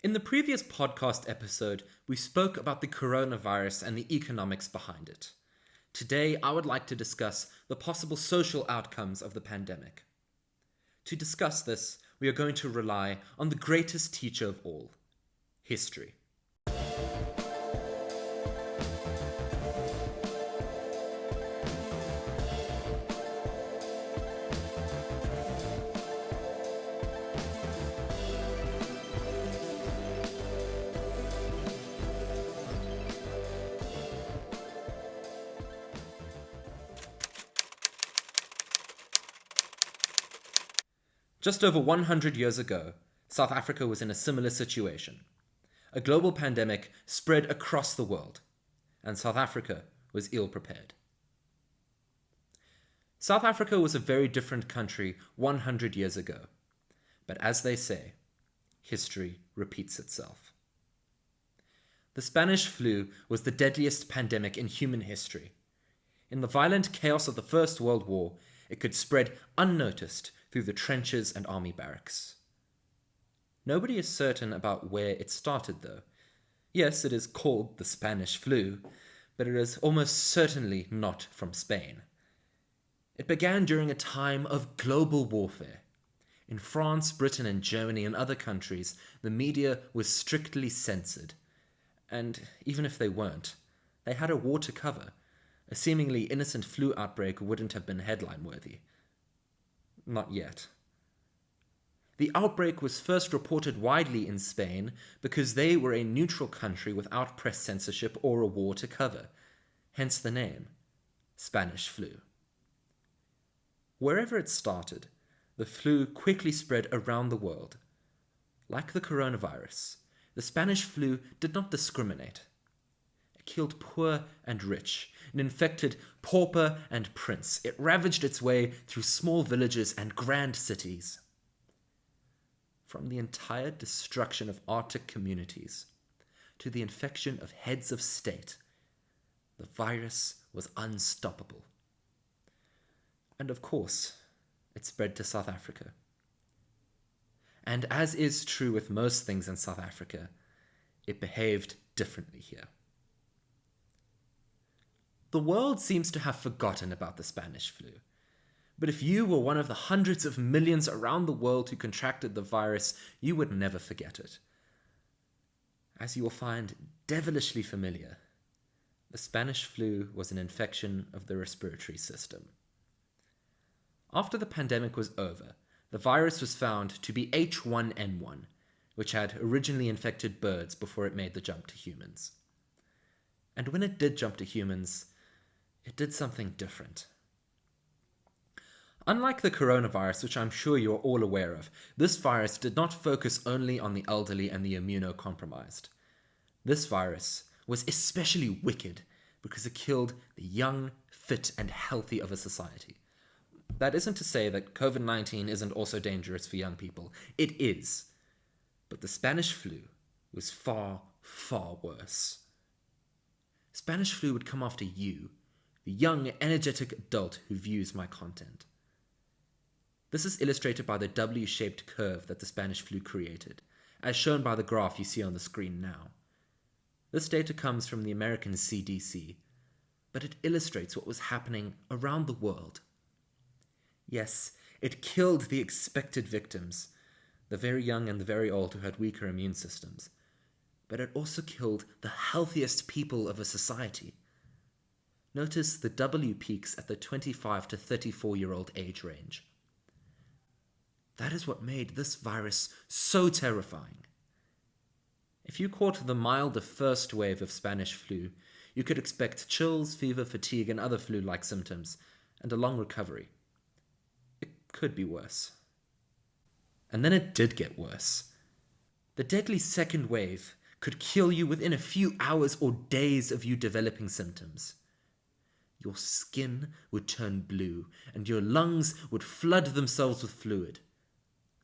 In the previous podcast episode, we spoke about the coronavirus and the economics behind it. Today, I would like to discuss the possible social outcomes of the pandemic. To discuss this, we are going to rely on the greatest teacher of all, history. Just over 100 years ago, South Africa was in a similar situation. A global pandemic spread across the world, and South Africa was ill-prepared. South Africa was a very different country 100 years ago, but as they say, history repeats itself. The Spanish flu was the deadliest pandemic in human history. In the violent chaos of the First World War, it could spread unnoticed through the trenches and army barracks. Nobody is certain about where it started, though. Yes, it is called the Spanish flu, but it is almost certainly not from Spain. It began during a time of global warfare. In France, Britain, and Germany, and other countries, the media was strictly censored. And even if they weren't, they had a war to cover. A seemingly innocent flu outbreak wouldn't have been headline-worthy. Not yet. The outbreak was first reported widely in Spain because they were a neutral country without press censorship or a war to cover, hence the name, Spanish flu. Wherever it started, the flu quickly spread around the world. Like the coronavirus, the Spanish flu did not discriminate. It killed poor and rich. It infected pauper and prince. It ravaged its way through small villages and grand cities. From the entire destruction of Arctic communities to the infection of heads of state, the virus was unstoppable. And of course, it spread to South Africa. And as is true with most things in South Africa, it behaved differently here. The world seems to have forgotten about the Spanish flu. But if you were one of the hundreds of millions around the world who contracted the virus, you would never forget it. As you will find devilishly familiar, the Spanish flu was an infection of the respiratory system. After the pandemic was over, the virus was found to be H1N1, which had originally infected birds before it made the jump to humans. And when it did jump to humans, it did something different. Unlike the coronavirus, which I'm sure you're all aware of, this virus did not focus only on the elderly and the immunocompromised. This virus was especially wicked because it killed the young, fit, and healthy of a society. That isn't to say that Covid-19 isn't also dangerous for young people. It is. But the Spanish flu was far, far worse. Spanish flu would come after you, the young, energetic adult who views my content. This is illustrated by the W-shaped curve that the Spanish flu created, as shown by the graph you see on the screen now. This data comes from the American CDC, but it illustrates what was happening around the world. Yes, it killed the expected victims, the very young and the very old who had weaker immune systems, but it also killed the healthiest people of a society. Notice the W peaks at the 25 to 34-year-old age range. That is what made this virus so terrifying. If you caught the milder first wave of Spanish flu, you could expect chills, fever, fatigue, and other flu-like symptoms, and a long recovery. It could be worse. And then it did get worse. The deadly second wave could kill you within a few hours or days of you developing symptoms. Your skin would turn blue, and your lungs would flood themselves with fluid.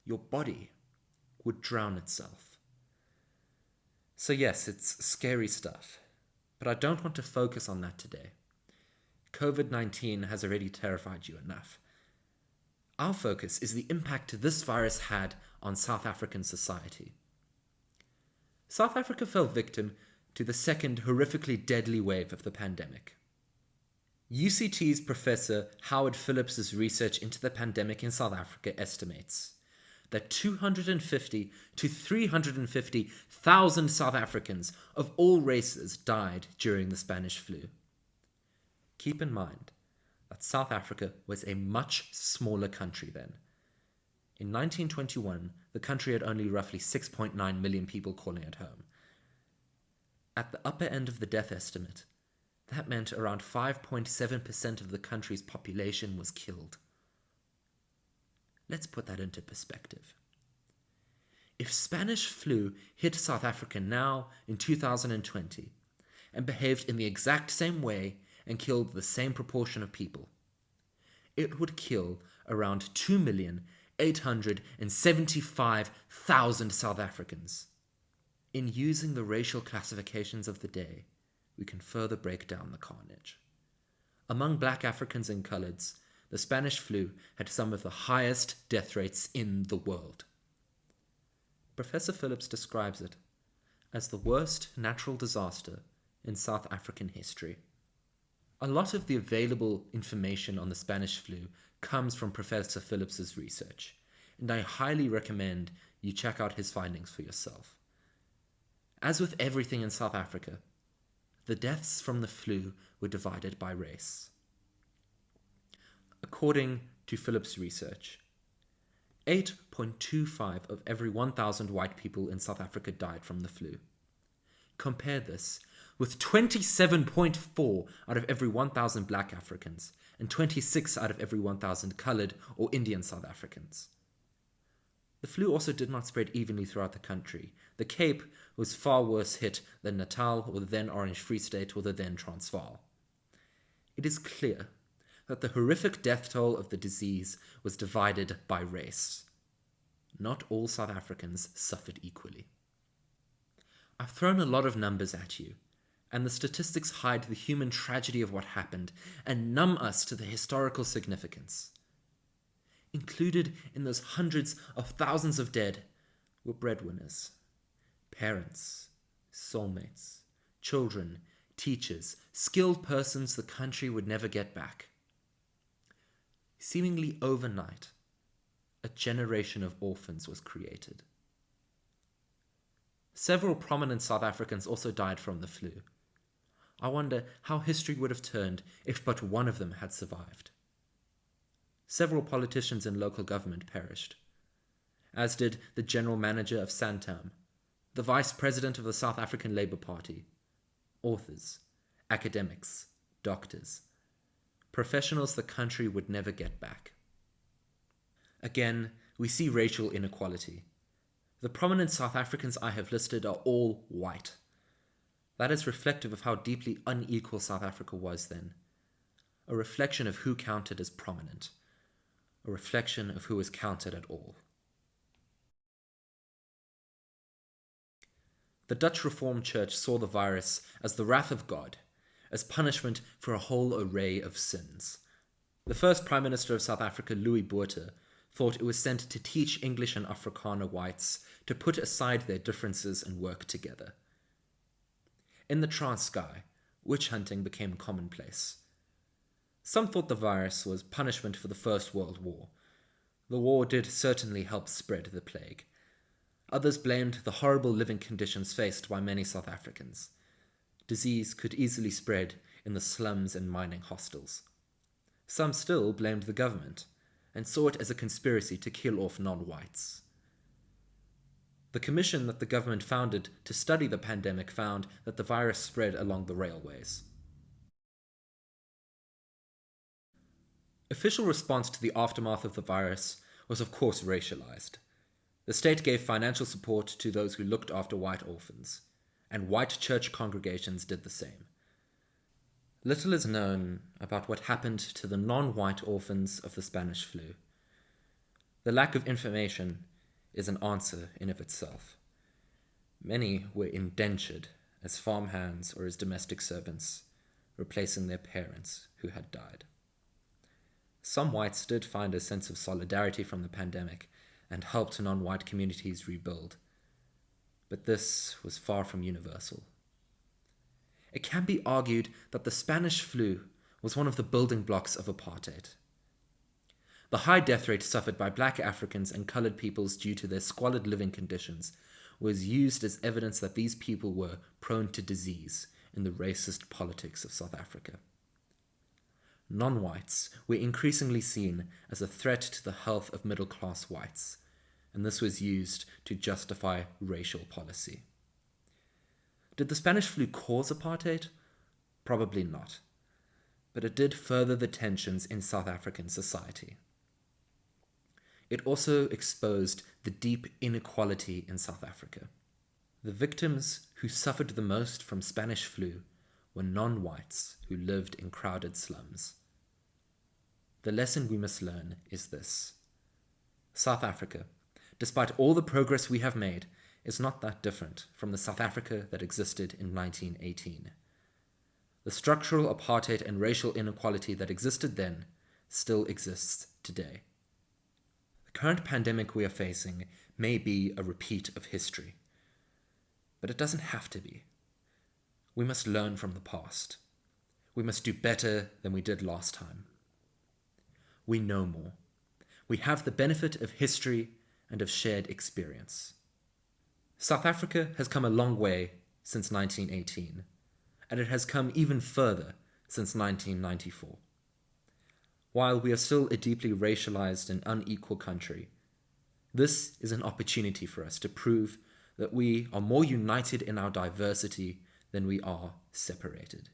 Your body would drown itself. So yes, it's scary stuff, but I don't want to focus on that today. COVID-19 has already terrified you enough. Our focus is the impact this virus had on South African society. South Africa fell victim to the second horrifically deadly wave of the pandemic. UCT's Professor Howard Phillips' research into the pandemic in South Africa estimates that 250 to 350,000 South Africans of all races died during the Spanish flu. Keep in mind that South Africa was a much smaller country then. In 1921, the country had only roughly 6.9 million people calling it home. At the upper end of the death estimate, that meant around 5.7% of the country's population was killed. Let's put that into perspective. If Spanish flu hit South Africa now in 2020 and behaved in the exact same way and killed the same proportion of people, it would kill around 2,875,000 South Africans. In using the racial classifications of the day, we can further break down the carnage. Among black Africans and coloureds, the Spanish flu had some of the highest death rates in the world. Professor Phillips describes it as the worst natural disaster in South African history. A lot of the available information on the Spanish flu comes from Professor Phillips' research, and I highly recommend you check out his findings for yourself. As with everything in South Africa, the deaths from the flu were divided by race. According to Phillips' research, 8.25 of every 1,000 white people in South Africa died from the flu. Compare this with 27.4 out of every 1,000 black Africans and 26 out of every 1,000 coloured or Indian South Africans. The flu also did not spread evenly throughout the country. The Cape was far worse hit than Natal or the then Orange Free State or the then Transvaal. It is clear that the horrific death toll of the disease was divided by race. Not all South Africans suffered equally. I've thrown a lot of numbers at you, and the statistics hide the human tragedy of what happened and numb us to the historical significance. Included in those hundreds of thousands of dead were breadwinners, parents, soulmates, children, teachers, skilled persons the country would never get back. Seemingly overnight, a generation of orphans was created. Several prominent South Africans also died from the flu. I wonder how history would have turned if but one of them had survived. Several politicians in local government perished, as did the general manager of Santam, the vice president of the South African Labour Party, authors, academics, doctors, professionals the country would never get back. Again, we see racial inequality. The prominent South Africans I have listed are all white. That is reflective of how deeply unequal South Africa was then. A reflection of who counted as prominent. A reflection of who was counted at all. The Dutch Reformed Church saw the virus as the wrath of God, as punishment for a whole array of sins. The first Prime Minister of South Africa, Louis Botha, thought it was sent to teach English and Afrikaner whites to put aside their differences and work together. In the Transkei, witch hunting became commonplace. Some thought the virus was punishment for the First World War. The war did certainly help spread the plague. Others blamed the horrible living conditions faced by many South Africans. Disease could easily spread in the slums and mining hostels. Some still blamed the government and saw it as a conspiracy to kill off non-whites. The commission that the government founded to study the pandemic found that the virus spread along the railways. Official response to the aftermath of the virus was of course racialized. The state gave financial support to those who looked after white orphans, and white church congregations did the same. Little is known about what happened to the non-white orphans of the Spanish flu. The lack of information is an answer in of itself. Many were indentured as farmhands or as domestic servants, replacing their parents who had died. Some whites did find a sense of solidarity from the pandemic and helped non-white communities rebuild. But this was far from universal. It can be argued that the Spanish flu was one of the building blocks of apartheid. The high death rate suffered by black Africans and colored peoples due to their squalid living conditions was used as evidence that these people were prone to disease in the racist politics of South Africa. Non-whites were increasingly seen as a threat to the health of middle-class whites, and this was used to justify racial policy. Did the Spanish flu cause apartheid? Probably not, but it did further the tensions in South African society. It also exposed the deep inequality in South Africa. The victims who suffered the most from Spanish flu were non-whites who lived in crowded slums. The lesson we must learn is this: South Africa, despite all the progress we have made, is not that different from the South Africa that existed in 1918. The structural apartheid and racial inequality that existed then still exists today. The current pandemic we are facing may be a repeat of history, but it doesn't have to be. We must learn from the past. We must do better than we did last time. We know more. We have the benefit of history and of shared experience. South Africa has come a long way since 1918, and it has come even further since 1994. While we are still a deeply racialized and unequal country, this is an opportunity for us to prove that we are more united in our diversity than we are separated.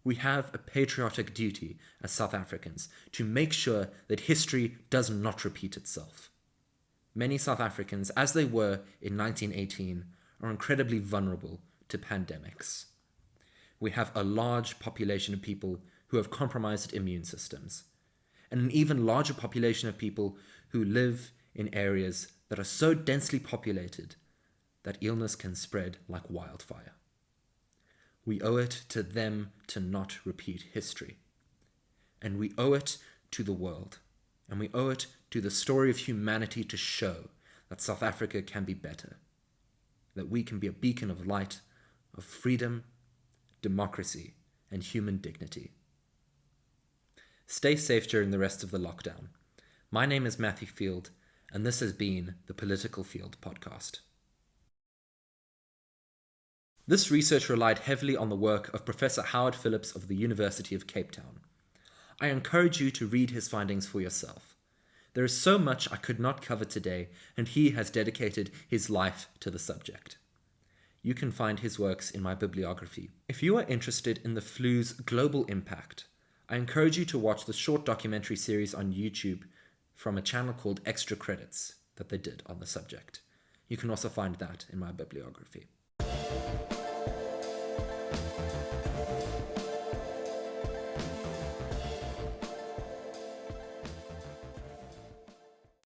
We have a patriotic duty as South Africans to make sure that history does not repeat itself. Many South Africans, as they were in 1918, are incredibly vulnerable to pandemics. We have a large population of people who have compromised immune systems, and an even larger population of people who live in areas that are so densely populated that illness can spread like wildfire. We owe it to them to not repeat history. And we owe it to the world. And we owe it to the story of humanity to show that South Africa can be better. That we can be a beacon of light, of freedom, democracy, and human dignity. Stay safe during the rest of the lockdown. My name is Matthew Field, and this has been the Political Field Podcast. This research relied heavily on the work of Professor Howard Phillips of the University of Cape Town. I encourage you to read his findings for yourself. There is so much I could not cover today, and he has dedicated his life to the subject. You can find his works in my bibliography. If you are interested in the flu's global impact, I encourage you to watch the short documentary series on YouTube from a channel called Extra Credits that they did on the subject. You can also find that in my bibliography.